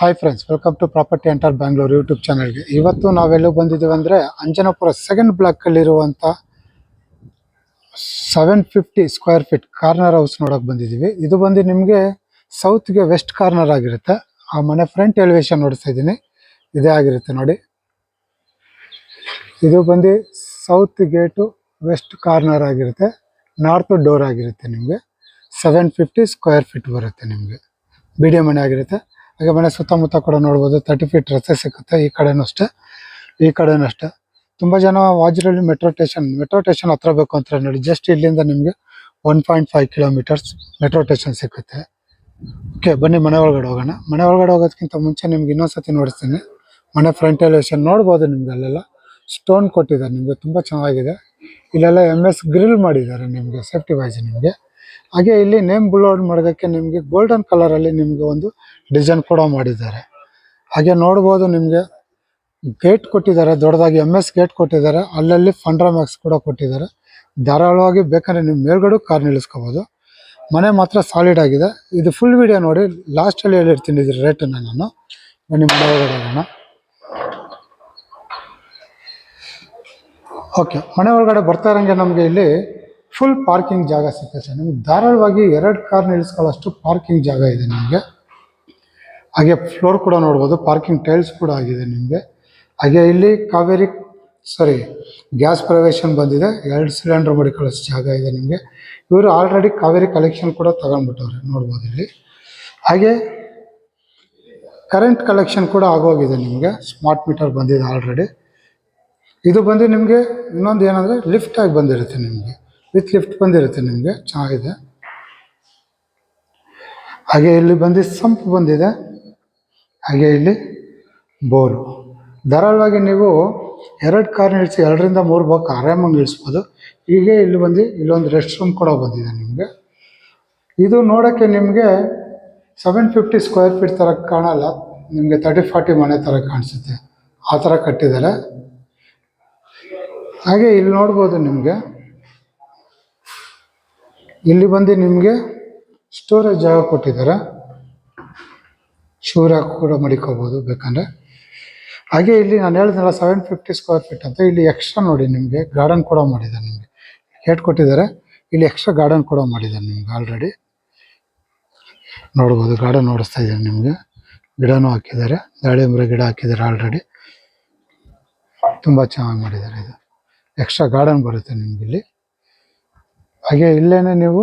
Hi friends, welcome to property enter Bangalore YouTube ಚಾನಲ್ಗೆ. ಇವತ್ತು ನಾವೆಲ್ಲೂ ಬಂದಿದ್ದೀವಿ ಅಂದರೆ ಅಂಜನಾಪುರ ಸೆಕೆಂಡ್ ಬ್ಲಾಕಲ್ಲಿರುವಂಥ 750 ಸ್ಕ್ವೇರ್ ಫೀಟ್ ಕಾರ್ನರ್ ಹೌಸ್ ನೋಡೋಕೆ ಬಂದಿದ್ದೀವಿ. ಇದು ಬಂದು ನಿಮಗೆ ಸೌತ್ಗೆ ವೆಸ್ಟ್ ಕಾರ್ನರ್ ಆಗಿರುತ್ತೆ. ಆ ಮನೆ ಫ್ರಂಟ್ ಎಲಿವೇಶನ್ ನೋಡ್ತಾ ಇದ್ದೀನಿ, ಇದೇ ಆಗಿರುತ್ತೆ ನೋಡಿ. ಇದು ಬಂದು ಸೌತ್ ಗೇಟು ವೆಸ್ಟ್ ಕಾರ್ನರ್ ಆಗಿರುತ್ತೆ, ನಾರ್ತ್ ಡೋರ್ ಆಗಿರುತ್ತೆ. ನಿಮಗೆ 750 ಸ್ಕ್ವೇರ್ ಫೀಟ್ ಬರುತ್ತೆ. ನಿಮಗೆ ಮೀಡಿಯಂ ಮನೆ ಆಗಿರುತ್ತೆ. ಹಾಗೆ ಮನೆ ಸುತ್ತಮುತ್ತ ಕೂಡ ನೋಡ್ಬೋದು, 30 ಫೀಟ್ ರಸ್ತೆ ಸಿಗುತ್ತೆ. ಈ ಕಡೆನೂ ಅಷ್ಟೇ, ಈ ಕಡೆನೂ ಅಷ್ಟೇ. ತುಂಬ ಜನ ವಾಜ್ರಲ್ಲಿ ಮೆಟ್ರೋ ಸ್ಟೇಷನ್ ಹತ್ರ ಬೇಕು ಅಂತಾರೆ ನೋಡಿ. ಜಸ್ಟ್ ಇಲ್ಲಿಂದ ನಿಮಗೆ 1.5 ಕಿಲೋಮೀಟರ್ಸ್ ಮೆಟ್ರೋ ಸ್ಟೇಷನ್ ಸಿಗುತ್ತೆ. ಓಕೆ, ಬನ್ನಿ ಮನೆ ಒಳಗಡೆ ಹೋಗೋಣ. ಮನೆ ಒಳಗಡೆ ಹೋಗೋದಕ್ಕಿಂತ ಮುಂಚೆ ನಿಮ್ಗೆ ಇನ್ನೊಂದ್ಸತಿ ನೋಡಿಸ್ತೀನಿ. ಮನೆ ಫ್ರಂಟ್ ಎಲಿವೇಶನ್ ನೋಡ್ಬೋದು. ನಿಮ್ಗೆ ಅಲ್ಲೆಲ್ಲ ಸ್ಟೋನ್ ಕೊಟ್ಟಿದ್ದಾರೆ, ನಿಮಗೆ ತುಂಬ ಚೆನ್ನಾಗಿದೆ. ಇಲ್ಲೆಲ್ಲ MS ಗ್ರಿಲ್ ಮಾಡಿದ್ದಾರೆ ನಿಮಗೆ ಸೇಫ್ಟಿ ವೈಸ್ ನಿಮಗೆ. ಹಾಗೆ ಇಲ್ಲಿ ನೇಮ್ ಬೋರ್ಡ್ ಮಾಡೋದಕ್ಕೆ ನಿಮಗೆ ಗೋಲ್ಡನ್ ಕಲರಲ್ಲಿ ನಿಮಗೆ ಒಂದು ಡಿಸೈನ್ ಕೂಡ ಮಾಡಿದ್ದಾರೆ. ಹಾಗೆ ನೋಡ್ಬೋದು, ನಿಮಗೆ ಗೇಟ್ ಕೊಟ್ಟಿದ್ದಾರೆ, ದೊಡ್ಡದಾಗಿ MS ಗೇಟ್ ಕೊಟ್ಟಿದ್ದಾರೆ. ಅಲ್ಲಲ್ಲಿ ಫಂಡ್ರಾ ಮ್ಯಾಕ್ಸ್ ಕೂಡ ಕೊಟ್ಟಿದ್ದಾರೆ. ಧಾರಾಳವಾಗಿ ಬೇಕಂದ್ರೆ ನೀವು ಮೇಲ್ಗಡೆ ಕಾರ್ ನಿಲ್ಲಿಸ್ಕೋಬೋದು. ಮನೆ ಮಾತ್ರ ಸಾಲಿಡ್ ಆಗಿದೆ. ಇದು ಫುಲ್ ವಿಡಿಯೋ ನೋಡಿ, ಲಾಸ್ಟಲ್ಲಿ ಹೇಳಿರ್ತೀನಿ ಇದ್ರ ರೇಟನ್ನು ನಾನು. ಬನ್ನಿ ಮನೆ ಒಳಗಡೆ ಹೋಗೋಣ. ಓಕೆ, ಮನೆ ಒಳಗಡೆ ಬರ್ತಾ ಇರೋಂಗೆ ನಮಗೆ ಇಲ್ಲಿ ಫುಲ್ ಪಾರ್ಕಿಂಗ್ ಜಾಗ ಸಿಗುತ್ತೆ. ನಿಮ್ಗೆ ಧಾರಾಳವಾಗಿ 2 ಕಾರ್ ನಿಲ್ಲಿಸ್ಕೊಳ್ಳೋಷ್ಟು ಪಾರ್ಕಿಂಗ್ ಜಾಗ ಇದೆ ನಿಮಗೆ. ಹಾಗೆ ಫ್ಲೋರ್ ಕೂಡ ನೋಡ್ಬೋದು, ಪಾರ್ಕಿಂಗ್ ಟೈಲ್ಸ್ ಕೂಡ ಆಗಿದೆ ನಿಮಗೆ. ಹಾಗೆ ಇಲ್ಲಿ ಗ್ಯಾಸ್ ಪ್ರವೇಶನ್ ಬಂದಿದೆ. 2 ಸಿಲಿಂಡರ್ ಮಡಿಕೊಳ್ಳೋಷ್ಟು ಜಾಗ ಇದೆ ನಿಮಗೆ. ಇವರು ಆಲ್ರೆಡಿ ಕಾವೇರಿ ಕಲೆಕ್ಷನ್ ಕೂಡ ತಗೊಂಡ್ಬಿಟ್ಟವ್ರೆ, ನೋಡ್ಬೋದು ಇಲ್ಲಿ. ಹಾಗೆ ಕರೆಂಟ್ ಕಲೆಕ್ಷನ್ ಕೂಡ ಆಗೋಗಿದೆ ನಿಮಗೆ. ಸ್ಮಾರ್ಟ್ ಮೀಟರ್ ಬಂದಿದೆ ಆಲ್ರೆಡಿ. ಇದು ಬಂದು ನಿಮಗೆ ಇನ್ನೊಂದು ಏನಂದರೆ ಲಿಫ್ಟ್ ಆಗಿ ಬಂದಿರುತ್ತೆ ನಿಮಗೆ, ವಿತ್ ಲಿಫ್ಟ್ ಬಂದಿರುತ್ತೆ ನಿಮಗೆ, ಚೆನ್ನಾಗಿದೆ. ಹಾಗೆ ಇಲ್ಲಿ ಬಂದು ಸಂಪ್ ಬಂದಿದೆ. ಹಾಗೆ ಇಲ್ಲಿ ಬೋರು. ಧಾರಾಳವಾಗಿ ನೀವು 2 ಕಾರ್ ನಿಲ್ಲಿಸಿ 2ರಿಂದ 3 ಬಾಕ್ ಆರಾಮಾಗಿ ನಿಲ್ಲಿಸ್ಬೋದು. ಹೀಗೆ ಇಲ್ಲಿ ಬಂದು ಇಲ್ಲೊಂದು ರೆಸ್ಟ್ ರೂಮ್ ಕೂಡ ಬಂದಿದೆ ನಿಮಗೆ. ಇದು ನೋಡೋಕ್ಕೆ ನಿಮಗೆ 750 ಸ್ಕ್ವೇರ್ ಫೀಟ್ ಥರ ಕಾಣಲ್ಲ, ನಿಮಗೆ 30-40 ಮನೆ ಥರ ಕಾಣಿಸುತ್ತೆ. ಆ ಥರ ಕಟ್ಟಿದ್ದಾರೆ. ಹಾಗೆ ಇಲ್ಲಿ ನೋಡ್ಬೋದು, ನಿಮಗೆ ಇಲ್ಲಿ ಬಂದು ನಿಮಗೆ ಸ್ಟೋರೇಜ್ ಜಾಗ ಕೊಟ್ಟಿದ್ದಾರೆ. ಶೂರ ಕೂಡ ಮಡಿಕೋಬೋದು ಬೇಕಂದರೆ. ಹಾಗೆ ಇಲ್ಲಿ ನಾನು ಹೇಳಿದ್ನಲ್ಲ 750 ಸ್ಕ್ವೇರ್ ಫೀಟ್ ಅಂತ, ಇಲ್ಲಿ ಎಕ್ಸ್ಟ್ರಾ ನೋಡಿ ನಿಮಗೆ ಗಾರ್ಡನ್ ಕೂಡ ಮಾಡಿದ್ದಾರೆ. ನಿಮಗೆ ಗೇಟ್ ಕೊಟ್ಟಿದ್ದಾರೆ, ಇಲ್ಲಿ ಎಕ್ಸ್ಟ್ರಾ ಗಾರ್ಡನ್ ಕೂಡ ಮಾಡಿದ್ದಾರೆ ನಿಮ್ಗೆ. ಆಲ್ರೆಡಿ ನೋಡ್ಬೋದು, ಗಾರ್ಡನ್ ನೋಡಿಸ್ತಾ ಇದ್ದಾರೆ ನಿಮಗೆ. ಗಿಡನೂ ಹಾಕಿದ್ದಾರೆ, ದಾಳಿಂಬೆ ಗಿಡ ಹಾಕಿದ್ದಾರೆ ಆಲ್ರೆಡಿ. ತುಂಬ ಚೆನ್ನಾಗಿ ಮಾಡಿದ್ದಾರೆ. ಇದು ಎಕ್ಸ್ಟ್ರಾ ಗಾರ್ಡನ್ ಬರುತ್ತೆ ನಿಮ್ಗೆ ಇಲ್ಲಿ. ಹಾಗೆ ಇಲ್ಲೇನೆ ನೀವು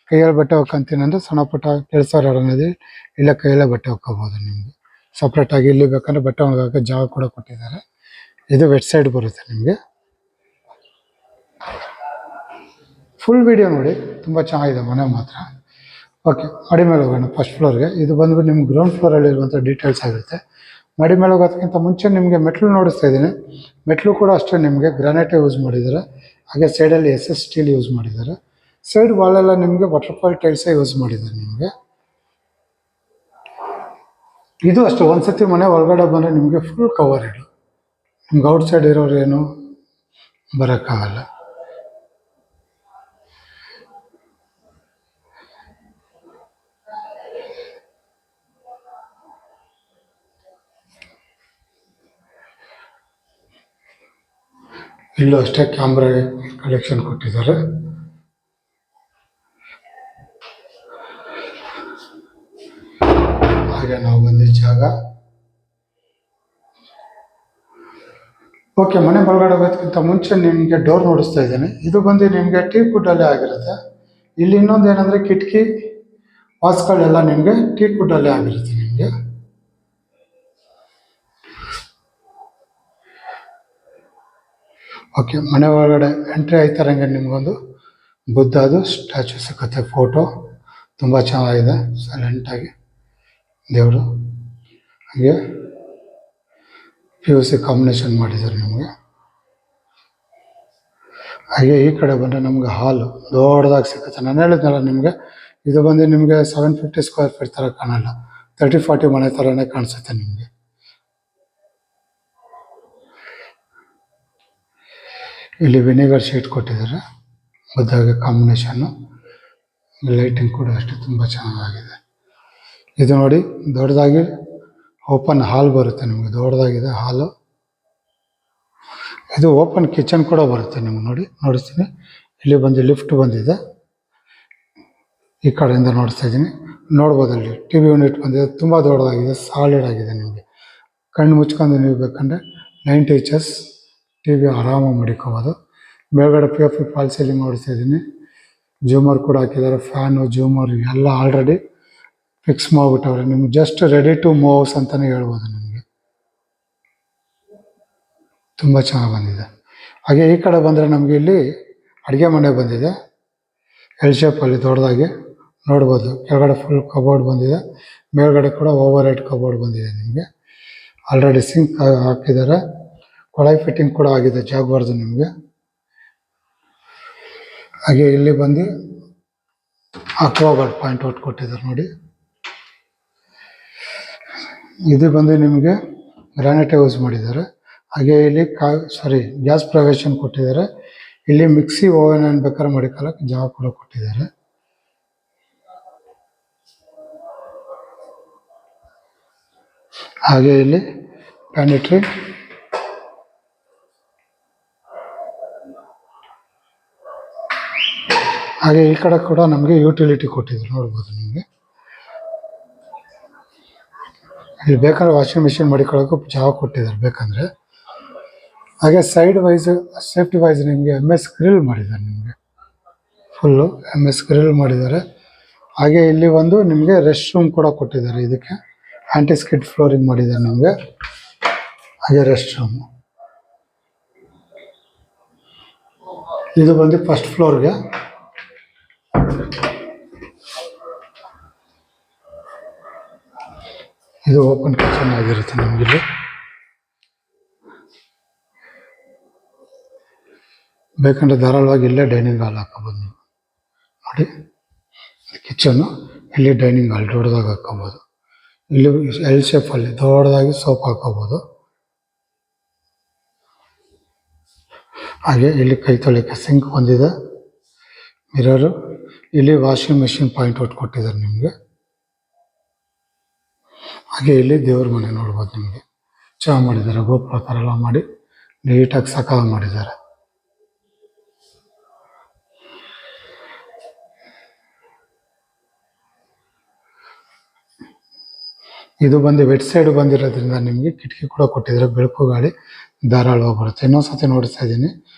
ಕೈಯಲ್ಲಿ ಬಟ್ಟೆ ಹೊಕ್ಕಂತೀನಿ ಅಂದರೆ ಸಣ್ಣ ಪುಟ್ಟ ಕೆಲಸ ನದಿ ಇಲ್ಲೇ ಕೈಯಲ್ಲೇ ಬಟ್ಟೆ ಹೊಕ್ಕೋಬೋದು ನಿಮಗೆ. ಸಪ್ರೇಟಾಗಿ ಇಲ್ಲಿ ಬೇಕಂದ್ರೆ ಬಟ್ಟೆ ಒಣಗೋಕ್ಕೆ ಜಾಗ ಕೂಡ ಕೊಟ್ಟಿದ್ದಾರೆ. ಇದು ವೆಟ್ ಸೈಡ್ ಬರುತ್ತೆ ನಿಮಗೆ. ಫುಲ್ ವಿಡಿಯೋ ನೋಡಿ, ತುಂಬ ಚೆನ್ನಾಗಿದೆ ಮನೆ ಮಾತ್ರ. ಓಕೆ, ಮಡಿ ಮೇಲೆ ಹೋಗೋಣ. ಫಸ್ಟ್ ಫ್ಲೋರ್ಗೆ ಇದು ಬಂದ್ಬಿಟ್ಟು ನಿಮ್ಗೆ ಗ್ರೌಂಡ್ ಫ್ಲೋರಲ್ಲಿರುವಂಥ ಡೀಟೇಲ್ಸ್ ಆಗುತ್ತೆ. ಮಡಿ ಮೇಲೆ ಹೋಗೋದಕ್ಕಿಂತ ಮುಂಚೆ ನಿಮಗೆ ಮೆಟ್ಲು ನೋಡಿಸ್ತಾ ಇದ್ದೀನಿ. ಮೆಟ್ಲು ಕೂಡ ಅಷ್ಟೇ ನಿಮಗೆ ಗ್ರಾನೈಟೇ ಯೂಸ್ ಮಾಡಿದ್ದಾರೆ. ಹಾಗೆ ಸೈಡಲ್ಲಿ SS ಸ್ಟೀಲ್ ಯೂಸ್ ಮಾಡಿದ್ದಾರೆ. ಸೈಡ್ ವಾಲೆಲ್ಲ ನಿಮಗೆ ವಾಟರ್ಫಾಲ್ ಟೈಲ್ಸೇ ಯೂಸ್ ಮಾಡಿದ್ದಾರೆ ನಿಮಗೆ. ಇದು ಅಷ್ಟೇ, ಒಂದ್ಸತಿ ಮನೆ ಒಳಗಡೆ ಬಂದರೆ ನಿಮಗೆ ಫುಲ್ ಕವರ್ ಇಡು. ನಿಮ್ಗೆ ಔಟ್ಸೈಡ್ ಇರೋರು ಏನು ಬರೋಕ್ಕಾಗಲ್ಲ. ಇಲ್ಲೂ ಅಷ್ಟೇ ಕ್ಯಾಮ್ರಾ ಕಲೆಕ್ಷನ್ ಕೊಟ್ಟಿದ್ದಾರೆ. ಹಾಗೆ ನಾವು ಬಂದಿದ್ದ ಜಾಗ. ಓಕೆ, ಮನೆ ಒಳಗಡೆ ಹೋಗೋದಕ್ಕಿಂತ ಮುಂಚೆ ನಿಮಗೆ ಡೋರ್ ನೋಡಿಸ್ತಾ ಇದ್ದೇನೆ. ಇದು ಬಂದು ನಿಮಗೆ ಟೀ ಕುಡ್ಡಲ್ಲೇ ಆಗಿರುತ್ತೆ. ಇಲ್ಲಿ ಇನ್ನೊಂದು ಏನಂದರೆ ಕಿಟಕಿ ವಾಸ್ಗಳೆಲ್ಲ ನಿಮಗೆ ಟೀ ಕುಡ್ಡಲ್ಲೇ ಆಗಿರುತ್ತೆ ನಿಮಗೆ. ಓಕೆ, ಮನೆ ಒಳಗಡೆ ಎಂಟ್ರಿ ಆಯ್ತಾರಂಗೆ ನಿಮಗೊಂದು ಬುದ್ಧದು ಸ್ಟ್ಯಾಚು ಸಿಗುತ್ತೆ, ಫೋಟೋ. ತುಂಬ ಚೆನ್ನಾಗಿದೆ, ಸೈಲೆಂಟಾಗಿ ದೇವರು. ಹಾಗೆ PVC ಕಾಂಬಿನೇಷನ್ ಮಾಡಿದ್ದಾರೆ ನಿಮಗೆ. ಹಾಗೆ ಈ ಕಡೆ ಬಂದರೆ ನಮಗೆ ಹಾಲು ದೊಡ್ಡದಾಗಿ ಸಿಗುತ್ತೆ. ನಾನು ಹೇಳಿದ್ನಲ್ಲ ನಿಮಗೆ, ಇದು ಬಂದು ನಿಮಗೆ 750 ಸ್ಕ್ವೇರ್ ಫೀಟ್ ಥರ ಕಾಣಲ್ಲ, 30-40 ಮನೆ ಥರನೇ ಕಾಣಿಸುತ್ತೆ ನಿಮಗೆ. ಇಲ್ಲಿ ವಿನೆಗರ್ ಶೀಟ್ ಕೊಟ್ಟಿದ್ದಾರೆ, ಬುದ್ಧಾಗೆ ಕಾಂಬಿನೇಷನ್ನು. ಲೈಟಿಂಗ್ ಕೂಡ ಅಷ್ಟೇ ತುಂಬ ಚೆನ್ನಾಗಿದೆ. ಇದು ನೋಡಿ, ದೊಡ್ಡದಾಗಿ ಓಪನ್ ಹಾಲ್ ಬರುತ್ತೆ ನಿಮಗೆ, ದೊಡ್ಡದಾಗಿದೆ ಹಾಲು. ಇದು ಓಪನ್ ಕಿಚನ್ ಕೂಡ ಬರುತ್ತೆ ನಿಮ್ಗೆ. ನೋಡಿಸ್ತೀನಿ. ಇಲ್ಲಿ ಬಂದು ಲಿಫ್ಟ್ ಬಂದಿದೆ, ಈ ಕಡೆಯಿಂದ ನೋಡಿಸ್ತಾ ಇದ್ದೀನಿ. ನೋಡ್ಬೋದು ಅಲ್ಲಿ ಟಿ ವಿ ಯೂನಿಟ್ ಬಂದಿದೆ, ತುಂಬ ದೊಡ್ಡದಾಗಿದೆ, ಸಾಲಿಡ್ ಆಗಿದೆ. ನಿಮಗೆ ಕಣ್ಣು ಮುಚ್ಕೊಂಡು ನೀವು ಬೇಕಂದರೆ 90 ಇಂಚಸ್ ಟಿ ವಿ ಆರಾಮಾಗಿ ಮಡಿಕೋಬೋದು. ಮೇಲ್ಗಡೆ ಪಿ ಎಫ್ ಫಾಲ್ ಸೀಲಿಂಗ್ ನೋಡಿಸ್ತಾ ಇದ್ದೀನಿ. ಜೂಮರ್ ಕೂಡ ಹಾಕಿದ್ದಾರೆ, ಫ್ಯಾನು ಜೂಮರ್ ಎಲ್ಲ ಆಲ್ರೆಡಿ ಫಿಕ್ಸ್ ಮಾಡಿಬಿಟ್ಟವ್ರೆ. ನಿಮ್ಗೆ just ready to move house ಅಂತಲೇ ಹೇಳ್ಬೋದು. ನಿಮಗೆ ತುಂಬ ಚೆನ್ನಾಗಿ ಬಂದಿದೆ. ಹಾಗೆ ಈ ಕಡೆ ಬಂದರೆ ನಮಗೆ ಇಲ್ಲಿ ಅಡುಗೆ ಮನೆ ಬಂದಿದೆ, ಎಲ್ ಶೇಪಲ್ಲಿ ದೊಡ್ಡದಾಗಿ ನೋಡ್ಬೋದು. ಕೆಳಗಡೆ ಫುಲ್ ಕಬೋರ್ಡ್ ಬಂದಿದೆ, ಮೇಲ್ಗಡೆ ಕೂಡ ಓವರ್ ಹೆಡ್ ಕಬೋರ್ಡ್ ಬಂದಿದೆ. ನಿಮಗೆ ಆಲ್ರೆಡಿ ಸಿಂಕ್ ಹಾಕಿದ್ದಾರೆ, ಕೊಳಾಯಿ ಫಿಟ್ಟಿಂಗ್ ಕೂಡ ಆಗಿದೆ ಜಾಗ್ವಾರ್ದು ನಿಮಗೆ. ಹಾಗೆ ಇಲ್ಲಿ ಬಂದು ಅಕ್ವಾಗಾರ್ಡ್ ಪಾಯಿಂಟ್ ಔಟ್ ಕೊಟ್ಟಿದ್ದಾರೆ ನೋಡಿ. ಇದು ಬಂದು ನಿಮಗೆ ಗ್ರಾನೈಟ್ ಯೂಸ್ ಮಾಡಿದ್ದಾರೆ. ಹಾಗೆ ಇಲ್ಲಿ ಗ್ಯಾಸ್ ಪ್ರೊವಿಷನ್ ಕೊಟ್ಟಿದ್ದಾರೆ. ಇಲ್ಲಿ ಮಿಕ್ಸಿ ಓವೆನ್ ಏನು ಬೇಕಾದ್ರೆ ಮಡಿಕೊಳ್ಳೋಕೆ ಜಾಗ ಕೂಡ ಕೊಟ್ಟಿದ್ದಾರೆ. ಹಾಗೆ ಇಲ್ಲಿ ಪ್ಯಾನಿಟ್ರಿ, ಹಾಗೆ ಈ ಕಡೆ ಕೂಡ ನಮಗೆ ಯೂಟಿಲಿಟಿ ಕೊಟ್ಟಿದ್ದಾರೆ ನೋಡ್ಬೋದು ನಿಮಗೆ. ಇಲ್ಲಿ ಬೇಕಂದ್ರೆ ವಾಷಿಂಗ್ ಮಿಷಿನ್ ಮಡಿಕೊಳ್ಳೋಕ್ಕೂ ಜಾಗ ಕೊಟ್ಟಿದ್ದಾರೆ ಬೇಕಂದರೆ. ಹಾಗೆ ಸೈಡ್ ವೈಸ್ ಸೇಫ್ಟಿ ವೈಸ್ ನಿಮಗೆ MS ಗ್ರಿಲ್ ಮಾಡಿದ್ದಾರೆ. ನಿಮಗೆ ಫುಲ್ಲು MS ಗ್ರಿಲ್ ಮಾಡಿದ್ದಾರೆ. ಹಾಗೆ ಇಲ್ಲಿ ಒಂದು ನಿಮಗೆ ರೆಸ್ಟ್ ರೂಮ್ ಕೂಡ ಕೊಟ್ಟಿದ್ದಾರೆ. ಇದಕ್ಕೆ ಆಂಟಿ ಸ್ಕಿಡ್ ಫ್ಲೋರಿಂಗ್ ಮಾಡಿದ್ದಾರೆ ನಿಮಗೆ. ಹಾಗೆ ರೆಸ್ಟ್ ರೂಮ್ ಇದು ಬಂದು ಫಸ್ಟ್ ಫ್ಲೋರ್ಗೆ. ಇದು ಓಪನ್ ಕಿಚನ್ ಆಗಿರುತ್ತೆ ನಿಮಗಿಲ್ಲಿ. ಬೇಕಂದ್ರೆ ಧಾರಾಳವಾಗಿ ಇಲ್ಲೇ ಡೈನಿಂಗ್ ಹಾಲ್ ಹಾಕೋಬೋದು ನೀವು ನೋಡಿ. ಕಿಚನ್ನು, ಇಲ್ಲಿ ಡೈನಿಂಗ್ ಹಾಲ್ ದೊಡ್ಡದಾಗಿ ಹಾಕೋಬೋದು. ಇಲ್ಲಿ ಎಲ್ ಶೇಪಲ್ಲಿ ದೊಡ್ಡದಾಗಿ ಸೋಫಾ ಹಾಕೋಬೋದು. ಹಾಗೆ ಇಲ್ಲಿ ಕೈ ತೊಳೆಯೋಕ್ಕೆ ಸಿಂಕ್ ಬಂದಿದೆ, ಮಿರರು. ಇಲ್ಲಿ ವಾಷಿಂಗ್ ಮಿಷಿನ್ ಪಾಯಿಂಟ್ ಔಟ್ ಕೊಟ್ಟಿದ್ದಾರೆ ನಿಮಗೆ. ಹಾಗೆ ಇಲ್ಲಿ ದೇವ್ರ ಮನೆ ನೋಡ್ಬೋದು. ನಿಮಗೆ ಚೆನ್ನಾಗಿ ಮಾಡಿದ್ದಾರೆ, ಗೋಪುರ ಥರ ಎಲ್ಲ ಮಾಡಿ ನೀಟಾಗಿ ಸಕಾಲ ಮಾಡಿದ್ದಾರೆ. ಇದು ಬಂದು ವೆಟ್ ಸೈಡ್ ಬಂದಿರೋದ್ರಿಂದ ನಿಮಗೆ ಕಿಟಕಿ ಕೂಡ ಕೊಟ್ಟಿದ್ದಾರೆ, ಬೆಳಕು ಗಾಳಿ ಧಾರಾಳವಾಗಿ ಬರುತ್ತೆ. ಇನ್ನೊಂದ್ಸತಿ ನೋಡಿಸ್ತಾ ಇದ್ದೀನಿ.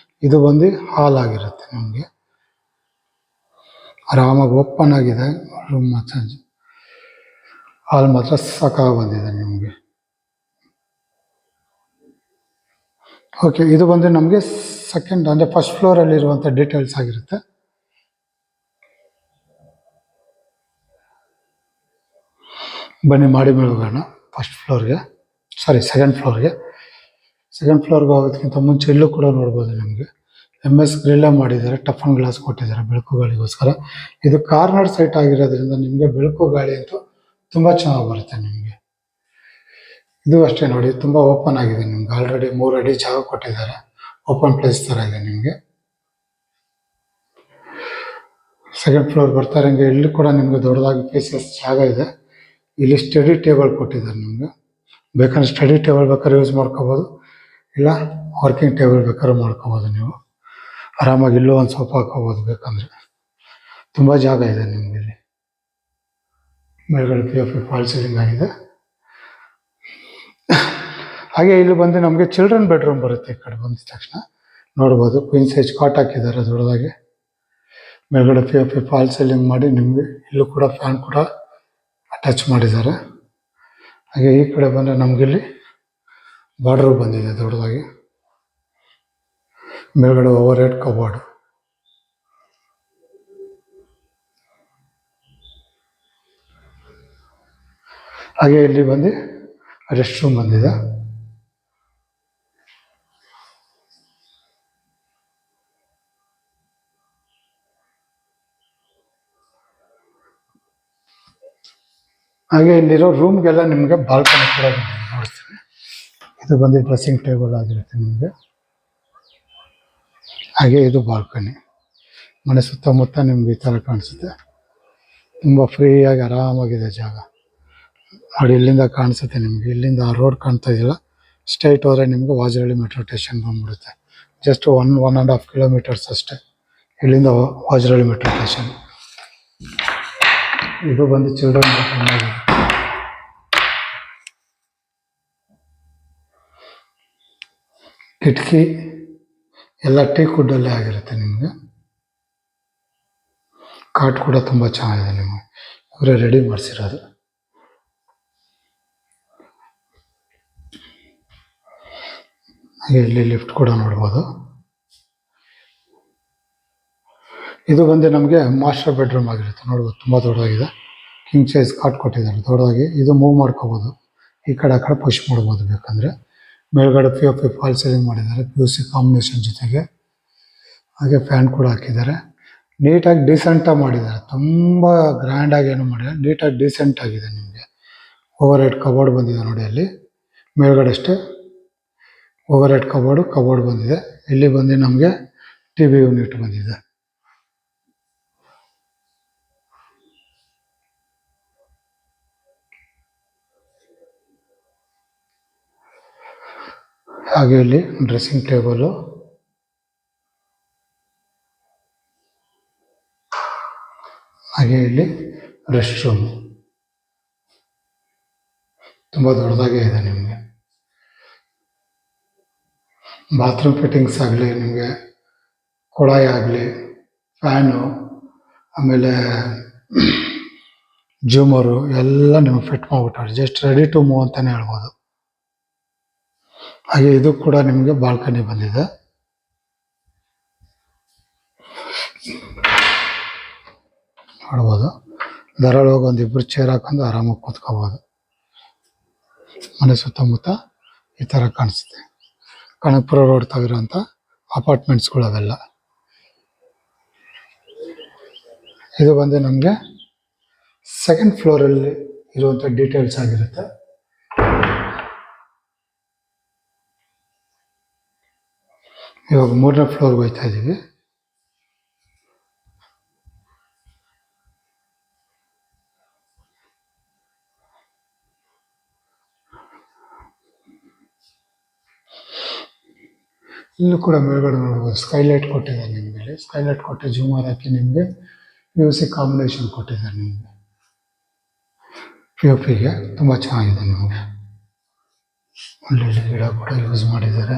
ಇದು ಬಂದು ಹಾಲ್ ಆಗಿರುತ್ತೆ ನಿಮಗೆ, ಆರಾಮಾಗಿ ಓಪನ್ ಆಗಿದೆ ರೂಮ್. ಮಾತ್ರ ಹಾಲ್ ಮಾತ್ರ ಸಾಕಾಗಿ ಬಂದಿದೆ ನಿಮಗೆ. ಓಕೆ, ಇದು ಬಂದು ನಮಗೆ ಸೆಕೆಂಡ್ ಅಂದರೆ ಫಸ್ಟ್ ಫ್ಲೋರಲ್ಲಿ ಇರುವಂಥ ಡೀಟೇಲ್ಸ್ ಆಗಿರುತ್ತೆ. ಬನ್ನಿ ಮಾಡಿ ಹೋಗೋಣ ಫಸ್ಟ್ ಫ್ಲೋರ್ಗೆ, ಸೆಕೆಂಡ್ ಫ್ಲೋರ್ಗೆ. ಸೆಕೆಂಡ್ ಫ್ಲೋರ್ಗೆ ಹೋಗೋದಕ್ಕಿಂತ ಮುಂಚೆ ಇಲ್ಲೂ ಕೂಡ ನೋಡ್ಬೋದು ನಿಮಗೆ MS ಗ್ರಿಲ್ಲೇ ಮಾಡಿದ್ದಾರೆ, ಟಫನ್ ಗ್ಲಾಸ್ ಕೊಟ್ಟಿದ್ದಾರೆ ಬೆಳಕು ಗಾಳಿಗೋಸ್ಕರ. ಇದು ಕಾರ್ನರ್ ಸೈಟ್ ಆಗಿರೋದ್ರಿಂದ ನಿಮಗೆ ಬೆಳಕು ಗಾಳಿ ಅಂತೂ ತುಂಬ ಚೆನ್ನಾಗಿ ಬರುತ್ತೆ ನಿಮಗೆ. ಇದು ಅಷ್ಟೇ ನೋಡಿ, ತುಂಬ ಓಪನ್ ಆಗಿದೆ ನಿಮ್ಗೆ. ಆಲ್ರೆಡಿ 3 ಅಡಿ ಜಾಗ ಕೊಟ್ಟಿದ್ದಾರೆ, ಓಪನ್ ಪ್ಲೇಸ್ ಥರ ಇದೆ ನಿಮಗೆ. ಸೆಕೆಂಡ್ ಫ್ಲೋರ್ ಬರ್ತಾ ಇರೋಂಗೆ ಇಲ್ಲಿ ಕೂಡ ನಿಮಗೆ ದೊಡ್ಡದಾಗಿ ಪೇಸಸ್ ಜಾಗ ಇದೆ. ಇಲ್ಲಿ ಸ್ಟಡಿ ಟೇಬಲ್ ಕೊಟ್ಟಿದ್ದಾರೆ ನಿಮಗೆ. ಬೇಕಂದ್ರೆ ಸ್ಟಡಿ ಟೇಬಲ್ ಬೇಕಾದ್ರೆ ಯೂಸ್ ಮಾಡ್ಕೋಬೋದು, ಇಲ್ಲ ವರ್ಕಿಂಗ್ ಟೇಬಲ್ ಬೇಕಾದ್ರೂ ಮಾಡ್ಕೋಬೋದು. ನೀವು ಆರಾಮಾಗಿ ಇಲ್ಲೂ ಒಂದು ಸೋಫಾ ಹಾಕೋಬೋದು ಬೇಕಂದರೆ. ತುಂಬ ಜಾಗ ಇದೆ ನಿಮಗೆ. ಇಲ್ಲಿ ಮೇಲ್ಗಡೆ POP ಫಾಲ್ ಸೀಲಿಂಗ್ ಆಗಿದೆ. ಹಾಗೆ ಇಲ್ಲಿ ಬಂದು ನಮಗೆ ಚಿಲ್ಡ್ರನ್ ಬೆಡ್ರೂಮ್ ಬರುತ್ತೆ. ಈ ಕಡೆ ಬಂದಿದ ತಕ್ಷಣ ನೋಡ್ಬೋದು, ಕ್ವೀನ್ ಸೈಜ್ ಕಾಟ್ ಹಾಕಿದ್ದಾರೆ ದೊಡ್ಡದಾಗಿ. ಮೇಲ್ಗಡೆ POP ಫಾಲ್ ಸೀಲಿಂಗ್ ಮಾಡಿ ನಿಮಗೆ ಇಲ್ಲೂ ಕೂಡ ಫ್ಯಾನ್ ಕೂಡ ಅಟ್ಯಾಚ್ ಮಾಡಿದ್ದಾರೆ. ಹಾಗೆ ಈ ಕಡೆ ಬಂದರೆ ನಮಗಿಲ್ಲಿ ಬಾರ್ಡ್ರು ಬಂದಿದೆ ದೊಡ್ಡದಾಗಿ, ಮೇಲ್ಗಡೆ ಓವರ್ ಹೆಡ್ ಕಬೋರ್ಡ್. ಹಾಗೆ ಇಲ್ಲಿ ಬಂದು ರೆಸ್ಟ್ ರೂಮ್ ಬಂದಿದೆ. ಹಾಗೆ ಇಲ್ಲಿರೋ ರೂಮ್ಗೆಲ್ಲ ನಿಮಗೆ ಬಾಲ್ಕನಿ ಕೂಡ ಬಂದಿದೆ, ನೋಡ್ತೀನಿ. ಇದು ಬಂದು ಡ್ರೆಸ್ಸಿಂಗ್ ಟೇಬಲ್ ಆಗಿರುತ್ತೆ ನಿಮಗೆ. ಹಾಗೆ ಇದು ಬಾಲ್ಕನಿ. ಮನೆ ಸುತ್ತಮುತ್ತ ನಿಮ್ಗೆ ಈ ಥರ ಕಾಣಿಸುತ್ತೆ. ತುಂಬ ಫ್ರೀಯಾಗಿ ಆರಾಮಾಗಿದೆ ಜಾಗ. ನೋಡಿ ಇಲ್ಲಿಂದ ಕಾಣಿಸುತ್ತೆ ನಿಮಗೆ, ಇಲ್ಲಿಂದ ಆ ರೋಡ್ ಕಾಣ್ತಾ ಇದೆಯಲ್ಲ, ಸ್ಟ್ರೈಟ್ ಹೋದರೆ ನಿಮಗೆ ವಾಜರಳ್ಳಿ ಮೆಟ್ರೋ ಸ್ಟೇಷನ್ ಬಂದ್ಬಿಡುತ್ತೆ. ಜಸ್ಟ್ 1.5 ಕಿಲೋಮೀಟರ್ಸ್ ಅಷ್ಟೇ ಇಲ್ಲಿಂದ ವಾಜರಳ್ಳಿ ಮೆಟ್ರೋ ಸ್ಟೇಷನ್. ಇದು ಬಂದು ಚಿಲ್ಡ್ರನ್ ಆಗಿದೆ. ಕಿಟಕಿ ಎಲ್ಲ ಟೀಕ್ ವುಡ್ಡಲ್ಲೇ ಆಗಿರುತ್ತೆ ನಿಮಗೆ. ಕಾಟ್ ಕೂಡ ತುಂಬ ಚೆನ್ನಾಗಿದೆ, ನಿಮಗೆ ಇವರೇ ರೆಡಿ ಮಾಡಿಸಿರೋದು. ಹಾಗೆ ಇಲ್ಲಿ ಲಿಫ್ಟ್ ಕೂಡ ನೋಡ್ಬೋದು. ಇದು ಬಂದು ನಮಗೆ ಮಾಸ್ಟರ್ ಬೆಡ್ರೂಮ್ ಆಗಿರುತ್ತೆ. ನೋಡ್ಬೋದು ತುಂಬ ದೊಡ್ಡದಾಗಿದೆ. ಕಿಂಗ್ ಸೈಜ್ ಕಾಟ್ ಕೊಟ್ಟಿದ್ದಾರೆ ದೊಡ್ಡದಾಗಿ. ಇದು ಮೂವ್ ಮಾಡ್ಕೋಬೋದು, ಈ ಕಡೆ ಆ ಕಡೆ ಪುಷ್ ಮಾಡ್ಬೋದು ಬೇಕಂದರೆ. ಮೇಲ್ಗಡೆ POP ಫಾಲ್ ಸೀಲಿಂಗ್ ಮಾಡಿದ್ದಾರೆ PVC ಕಾಂಬಿನೇಷನ್ ಜೊತೆಗೆ. ಹಾಗೆ ಫ್ಯಾನ್ ಕೂಡ ಹಾಕಿದ್ದಾರೆ. ನೀಟಾಗಿ ಡೀಸೆಂಟಾಗಿ ಮಾಡಿದ್ದಾರೆ, ತುಂಬ ಗ್ರ್ಯಾಂಡಾಗಿ ಏನು ಮಾಡಿಲ್ಲ, ನೀಟಾಗಿ ಡೀಸೆಂಟ್ ಆಗಿದೆ. ನಿಮಗೆ ಓವರ್ ಹೆಡ್ ಕಬೋರ್ಡ್ ಬಂದಿದೆ ನೋಡಿ, ಅಲ್ಲಿ ಮೇಲ್ಗಡೆ ಅಷ್ಟೇ ಓವರ್ ಹೆಡ್ ಕಬೋರ್ಡ್ ಬಂದಿದೆ. ಇಲ್ಲಿ ಬಂದು ನಮಗೆ TV ಯೂನಿಟ್ ಬಂದಿದೆ. ಹಾಗೆ ಇಲ್ಲಿ ಡ್ರೆಸ್ಸಿಂಗ್ ಟೇಬಲು, ಹಾಗೆ ಇಲ್ಲಿ ರೆಸ್ಟ್ ರೂಮ್ ತುಂಬ ದೊಡ್ಡದಾಗೇ ಇದೆ. ನಿಮಗೆ ಬಾತ್ರೂಮ್ ಫಿಟ್ಟಿಂಗ್ಸ್ ಆಗಲಿ, ನಿಮಗೆ ಕೊಳಾಯಿ ಆಗಲಿ, ಫ್ಯಾನು, ಆಮೇಲೆ ಜೂಮರು ಎಲ್ಲ ನಿಮಗೆ ಫಿಟ್ ಮಾಡಿಬಿಟ್ಟಾರೆ. ಜಸ್ಟ್ ರೆಡಿ ಟು ಮೂವ್ ಅಂತಲೇ ಹೇಳ್ಬೋದು. ಹಾಗೆ ಇದು ಕೂಡ ನಿಮಗೆ ಬಾಲ್ಕನಿ ಬಂದಿದೆ. ನೋಡ್ಬೋದು, ಧಾರಾಳವಾಗಿ ಒಂದಿಬ್ಬರು ಚೇರ್ ಹಾಕೊಂಡು ಆರಾಮಾಗಿ ಕೂತ್ಕೋಬೋದು. ಮನೆ ಸುತ್ತಮುತ್ತ ಈ ಥರ ಕಾಣಿಸುತ್ತೆ. ಕನಕಪುರ ರೋಡ್ ತಾವಿರೋಂಥ ಅಪಾರ್ಟ್ಮೆಂಟ್ಸ್ಗಳು ಅವೆಲ್ಲ. ಇದು ಬಂದು ನಮಗೆ ಸೆಕೆಂಡ್ ಫ್ಲೋರಲ್ಲಿ ಇರುವಂಥ ಡೀಟೇಲ್ಸ್ ಆಗಿರುತ್ತೆ. ಇವಾಗ 3ನೇ ಫ್ಲೋರ್ಗೆ ಹೋಗ್ತಾ ಇದ್ದೀವಿ. ಇಲ್ಲೂ ಕೂಡ ಮೇಲ್ಗಡೆ ನೋಡ್ಬೋದು ಸ್ಕೈಲೈಟ್ ಕೊಟ್ಟಿದ್ದಾರೆ ನಿಮಗೆ. ಸ್ಕೈಲೈಟ್ ಕೊಟ್ಟು ಜೂಮರ್ ಹಾಕಿ ನಿಮಗೆ PVC ಕಾಂಬಿನೇಷನ್ ಕೊಟ್ಟಿದ್ದಾರೆ. ನಿಮಗೆ POPಗೆ ತುಂಬ ಚೆನ್ನಾಗಿದೆ. ನಿಮಗೆ ಒಳ್ಳೊಳ್ಳೆ ಗಿಡ ಕೂಡ ಯೂಸ್ ಮಾಡಿದ್ದಾರೆ.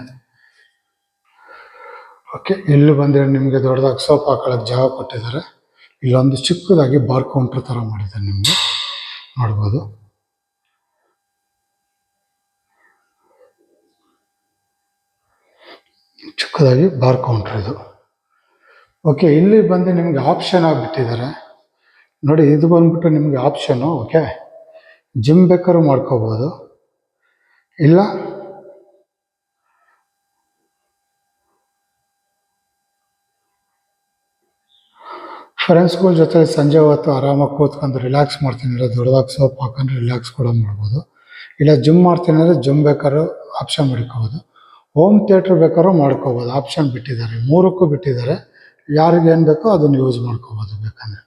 ಓಕೆ, ಇಲ್ಲಿ ಬಂದರೆ ನಿಮಗೆ ದೊಡ್ಡದಾಗಿ ಸೋಫಾ ಹಾಕೊಳ್ಳೋಕೆ ಜಾಗ ಕೊಟ್ಟಿದ್ದಾರೆ. ಇಲ್ಲೊಂದು ಚಿಕ್ಕದಾಗಿ ಬಾರ್ ಕೌಂಟರ್ ಥರ ಮಾಡಿದ್ದಾರೆ. ನಿಮಗೆ ನೋಡ್ಬೋದು, ಚಿಕ್ಕದಾಗಿ ಬಾರ್ ಕೌಂಟರ್ ಇದು. ಓಕೆ, ಇಲ್ಲಿ ಬಂದು ನಿಮಗೆ ಆಪ್ಷನ್ ಆಗಿಬಿಟ್ಟಿದ್ದಾರೆ ನೋಡಿ. ಇದು ಬಂದ್ಬಿಟ್ಟು ನಿಮಗೆ ಆಪ್ಷನ್ನು. ಓಕೆ, ಜಿಮ್ ಬೇಕಾದ್ರೂ ಮಾಡ್ಕೋಬೋದು, ಇಲ್ಲ ಫ್ರೆಂಡ್ಸ್ಗಳ ಜೊತೆ ಸಂಜೆ ಹೊತ್ತು ಆರಾಮಾಗಿ ಕೂತ್ಕೊಂಡು ರಿಲ್ಯಾಕ್ಸ್ ಮಾಡ್ತೀನಿ ಅಂದರೆ ದೊಡ್ಡದಾಗಿ ಸೋಪ್ ಹಾಕೊಂಡು ರಿಲ್ಯಾಕ್ಸ್ ಕೂಡ ಮಾಡ್ಬೋದು. ಇಲ್ಲ ಜಿಮ್ ಮಾಡ್ತೀನಿ ಅಂದರೆ ಜಿಮ್ ಬೇಕಾದ್ರೂ ಆಪ್ಷನ್ ಮಾಡ್ಕೋಬೋದು. ಹೋಮ್ ಥಿಯೇಟ್ರ್ ಬೇಕಾದ್ರೂ ಮಾಡ್ಕೋಬೋದು, ಆಪ್ಷನ್ ಬಿಟ್ಟಿದ್ದಾರೆ. 3ಕ್ಕೂ ಬಿಟ್ಟಿದ್ದಾರೆ. ಯಾರಿಗೇನು ಬೇಕೋ ಅದನ್ನು ಯೂಸ್ ಮಾಡ್ಕೋಬೋದು ಬೇಕಂದರೆ.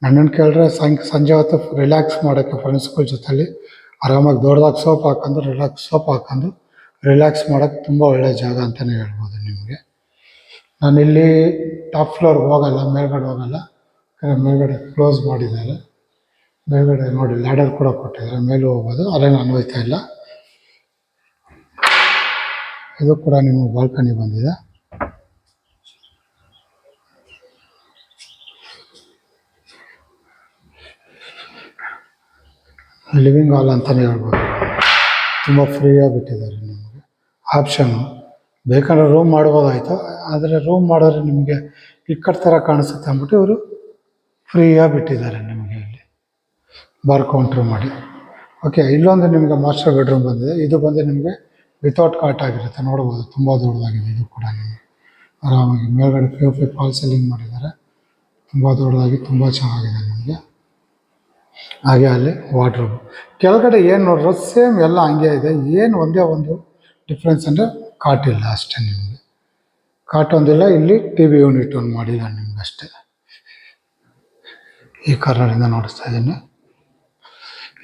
ನನ್ನನ್ನು ಕೇಳಿದ್ರೆ ಸಂಜೆ ಹೊತ್ತು ರಿಲ್ಯಾಕ್ಸ್ ಮಾಡೋಕ್ಕೆ ಫ್ರೆಂಡ್ಸ್ಗಳ ಜೊತೆಲಿ ಆರಾಮಾಗಿ ದೊಡ್ಡದಾಗಿ ಸೋಪ್ ಹಾಕೊಂಡು ರಿಲ್ಯಾಕ್ಸ್ ಮಾಡೋಕ್ಕೆ ತುಂಬ ಒಳ್ಳೆಯ ಜಾಗ ಅಂತಲೇ ಹೇಳ್ಬೋದು ನಿಮಗೆ. ನಾನಿಲ್ಲಿ ಟಾಪ್ ಫ್ಲೋರ್ಗೆ ಹೋಗಲ್ಲ, ಮೇಲ್ಗಡೆ ಹೋಗಲ್ಲ. ಮೇಲ್ಗಡೆ ಕ್ಲೋಸ್ ಮಾಡಿದ್ದಾರೆ. ಮೇಲ್ಗಡೆ ನೋಡಿ ಲ್ಯಾಡರ್ ಕೂಡ ಕೊಟ್ಟಿದ್ದಾರೆ, ಮೇಲೂ ಹೋಗ್ಬೋದು. ಅಲ್ಲೇನು ಅನ್ವಯ್ತಾ ಇಲ್ಲ. ಇದು ಕೂಡ ನಿಮಗೆ ಬಾಲ್ಕನಿ ಬಂದಿದೆ. ಲಿವಿಂಗ್ ಹಾಲ್ ಅಂತಲೇ ಹೇಳ್ಬೋದು. ತುಂಬ ಫ್ರೀಯಾಗಿ ಬಿಟ್ಟಿದ್ದಾರೆ ನಿಮಗೆ ಆಪ್ಷನ್ನು. ಬೇಕಾದ್ರೆ ರೂಮ್ ಮಾಡ್ಬೋದಾಯಿತು, ಆದರೆ ರೂಮ್ ಮಾಡಿದ್ರೆ ನಿಮಗೆ ಇಕ್ಕಟ್ಟು ಥರ ಕಾಣಿಸುತ್ತೆ ಅಂದ್ಬಿಟ್ಟು ಇವರು ಫ್ರೀಯಾಗಿ ಬಿಟ್ಟಿದ್ದಾರೆ ನಿಮಗೆ ಇಲ್ಲಿ ಬಾರ್ ಕೌಂಟ್ರ್ ಮಾಡಿ. ಓಕೆ, ಇಲ್ಲೊಂದು ನಿಮಗೆ ಮಾಸ್ಟರ್ ಬೆಡ್ರೂಮ್ ಬಂದಿದೆ. ಇದು ಬಂದು ನಿಮಗೆ ವಿತೌಟ್ ಕಾಟ್ ಆಗಿರುತ್ತೆ. ನೋಡ್ಬೋದು, ತುಂಬ ದೊಡ್ಡದಾಗಿದೆ. ಇದು ಕೂಡ ನಿಮಗೆ ಆರಾಮಾಗಿ ಮೇಲ್ಗಡೆ POP ಫಾಲ್ ಸೀಲಿಂಗ್ ಮಾಡಿದ್ದಾರೆ. ತುಂಬ ದೊಡ್ಡದಾಗಿ ತುಂಬ ಚೆನ್ನಾಗಿದೆ ನಿಮಗೆ. ಹಾಗೆ ಅಲ್ಲಿ ವಾರ್ಡ್ರೋಬ್ ಕೆಳಗಡೆ ಏನು ನೋಡ್ರೋ ಸೇಮ್ ಎಲ್ಲ ಹಂಗೆ ಇದೆ. ಏನು ಒಂದೇ ಒಂದು ಡಿಫ್ರೆನ್ಸ್ ಅಂದರೆ ಕಾಟಿಲ್ಲ ಅಷ್ಟೇ. ನಿಮಗೆ ಕಾಟ್ ಒಂದಿಲ್ಲ. ಇಲ್ಲಿ TV ಯೂನಿಟ್ ಒಂದು ಮಾಡಿದ್ದಾರೆ ನಿಮ್ಗೆ ಅಷ್ಟೇ. ಈ ಕಾರ್ನರಿಂದ ನೋಡಿಸ್ತಾ ಇದ್ದೀನಿ.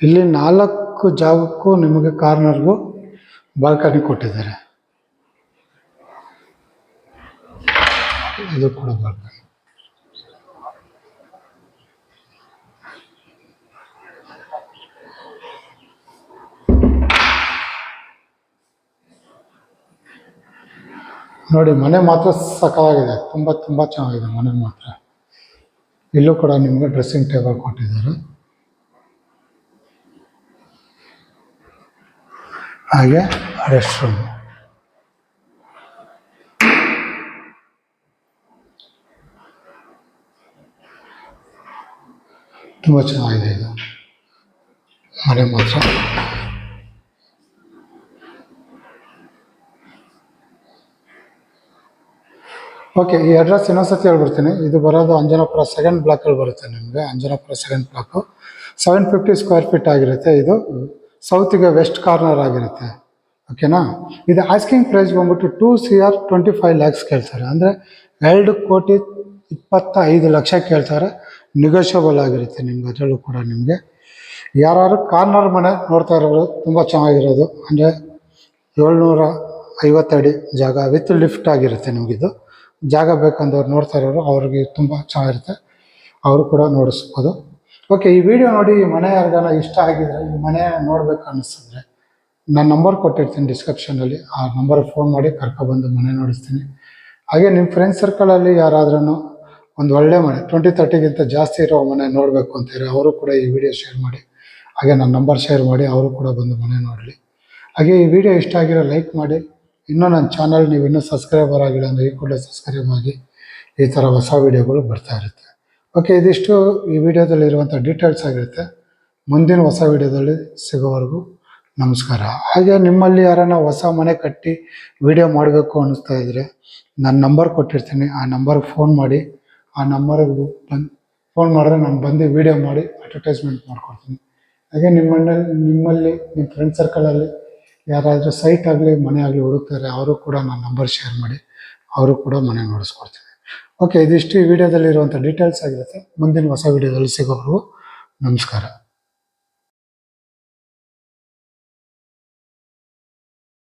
ಇಲ್ಲಿ 4 ಜಾಗಕ್ಕೂ ನಿಮಗೆ ಕಾರ್ನರ್ಗೂ ಬಾಲ್ಕನಿ ಕೊಟ್ಟಿದ್ದಾರೆ. ಇದು ಕೂಡ ಬಾಲ್ಕನಿ. ನೋಡಿ, ಮನೆ ಮಾತ್ರ ಸಕ್ಕತ್ತಾಗಿದೆ. ತುಂಬ ಚೆನ್ನಾಗಿದೆ ಮನೆ ಮಾತ್ರ. ಇಲ್ಲೂ ಕೂಡ ನಿಮಗೆ ಡ್ರೆಸ್ಸಿಂಗ್ ಟೇಬಲ್ ಕೊಟ್ಟಿದ್ದಾರೆ. ಹಾಗೆ ರೆಸ್ಟ್ ರೂಮ್. ತುಂಬ ಚೆನ್ನಾಗಿದೆ ಇದು ಮನೆ ಮಾತ್ರ. ಓಕೆ, ಈ ಅಡ್ರೆಸ್ ಇನ್ನೊಂದ್ಸತಿ ಹೇಳ್ಬಿಡ್ತೀನಿ. ಇದು ಬರೋದು ಅಂಜನಾಪುರ 2nd ಬ್ಲಾಕಲ್ಲಿ ಬರುತ್ತೆ ನಿಮಗೆ. Anjanapura 2nd block 750 square feet ಆಗಿರುತ್ತೆ. ಇದು ಸೌತಿಗೆ ವೆಸ್ಟ್ ಕಾರ್ನರ್ ಆಗಿರುತ್ತೆ. ಓಕೆನಾ. ಇದು ಆಸ್ಕಿಂಗ್ ಪ್ರೈಸ್ ಬಂದ್ಬಿಟ್ಟು 2 CR 25 lakhs ಕೇಳ್ತಾರೆ. ಅಂದರೆ 2,25,00,000 ಕೇಳ್ತಾರೆ. ನೆಗೋಷಿಯಬಲ್ ಆಗಿರುತ್ತೆ ನಿಮ್ಗೆ. ಅದರಲ್ಲೂ ಕೂಡ ನಿಮಗೆ ಯಾರು ಕಾರ್ನರ್ ಮನೆ ನೋಡ್ತಾ ಇರೋದು, ತುಂಬ ಚೆನ್ನಾಗಿರೋದು, ಅಂದರೆ 750 ಅಡಿ ಜಾಗ ವಿತ್ ಲಿಫ್ಟ್ ಆಗಿರುತ್ತೆ ನಿಮಗಿದು. ಜಾಗ ಬೇಕಂದವ್ರು ನೋಡ್ತಾ ಇರೋರು ಅವ್ರಿಗೆ ತುಂಬ ಚೆನ್ನಾಗಿರುತ್ತೆ, ಅವರು ಕೂಡ ನೋಡಿಸ್ಬೋದು. ಓಕೆ, ಈ ವಿಡಿಯೋ ನೋಡಿ ಈ ಮನೆ ಯಾರಿಗಾನ ಇಷ್ಟ ಆಗಿದ್ರೆ, ಈ ಮನೆ ನೋಡ್ಬೇಕು ಅನ್ನಿಸಿದ್ರೆ ನಾನು ನಂಬರ್ ಕೊಟ್ಟಿರ್ತೀನಿ ಡಿಸ್ಕ್ರಿಪ್ಷನಲ್ಲಿ. ಆ ನಂಬರ್ಗೆ ಫೋನ್ ಮಾಡಿ ಕರ್ಕೊಬಂದು ಮನೆ ನೋಡಿಸ್ತೀನಿ. ಹಾಗೆ ನಿಮ್ಮ ಫ್ರೆಂಡ್ಸ್ ಸರ್ಕಲಲ್ಲಿ ಯಾರಾದ್ರೂ ಒಂದು ಒಳ್ಳೆ ಮನೆ 20-30ಗಿಂತ ಜಾಸ್ತಿ ಇರೋ ಮನೆ ನೋಡಬೇಕು ಅಂತಾರೆ, ಅವರು ಕೂಡ ಈ ವಿಡಿಯೋ ಶೇರ್ ಮಾಡಿ. ಹಾಗೆ ನನ್ನ ನಂಬರ್ ಶೇರ್ ಮಾಡಿ, ಅವರು ಕೂಡ ಬಂದು ಮನೆ ನೋಡಲಿ. ಹಾಗೆ ಈ ವಿಡಿಯೋ ಇಷ್ಟ ಆಗಿರೋ ಲೈಕ್ ಮಾಡಿ. ಇನ್ನೂ ನನ್ನ ಚಾನಲ್ ನೀವು ಇನ್ನೂ ಸಬ್ಸ್ಕ್ರೈಬರ್ ಆಗಿಲ್ಲ ಅಂದರೆ ಈ ಕೂಡಲೇ ಸಬ್ಸ್ಕ್ರೈಬ್ ಆಗಿ. ಈ ಥರ ಹೊಸ ವೀಡಿಯೋಗಳು ಬರ್ತಾ ಇರುತ್ತೆ. ಓಕೆ, ಇದಿಷ್ಟು ಈ ವಿಡಿಯೋದಲ್ಲಿರುವಂಥ ಡೀಟೇಲ್ಸ್ ಆಗಿರುತ್ತೆ. ಮುಂದಿನ ಹೊಸ ವೀಡಿಯೋದಲ್ಲಿ ಸಿಗೋವರೆಗೂ ನಮಸ್ಕಾರ. ಹಾಗೆ ನಿಮ್ಮಲ್ಲಿ ಯಾರನ್ನ ಹೊಸ ಮನೆ ಕಟ್ಟಿ ವಿಡಿಯೋ ಮಾಡಬೇಕು ಅನ್ನಿಸ್ತಾ ಇದ್ದರೆ ನಾನು ನಂಬರ್ ಕೊಟ್ಟಿರ್ತೀನಿ, ಆ ನಂಬರ್ಗೆ ಫೋನ್ ಮಾಡಿ. ಆ ನಂಬರ್ಗೆ ಫೋನ್ ಮಾಡಿದ್ರೆ ನಾನು ಬಂದು ವಿಡಿಯೋ ಮಾಡಿ ಅಡ್ವರ್ಟೈಸ್ಮೆಂಟ್ ಮಾಡ್ಕೊಡ್ತೀನಿ. ಹಾಗೆ ನಿಮ್ಮಲ್ಲಿ ನಿಮ್ಮ ಫ್ರೆಂಡ್ ಸರ್ಕಲಲ್ಲಿ ಯಾರಾದರೂ ಸೈಟ್ ಆಗಲಿ ಮನೆ ಆಗಲಿ ಹುಡುಕ್ತಾರೆ, ಅವರು ಕೂಡ ನನ್ನ ನಂಬರ್ ಶೇರ್ ಮಾಡಿ, ಅವರು ಕೂಡ ಮನೆ ನೋಡಿಸ್ಕೊಡ್ತೀನಿ. ಓಕೆ, ಇದಿಷ್ಟು ಈ ವಿಡಿಯೋದಲ್ಲಿರುವಂಥ ಡೀಟೇಲ್ಸ್ ಆಗಿರುತ್ತೆ. ಮುಂದಿನ ಹೊಸ ವಿಡಿಯೋದಲ್ಲಿ ಸಿಗೋವರೆಗೂ ನಮಸ್ಕಾರ.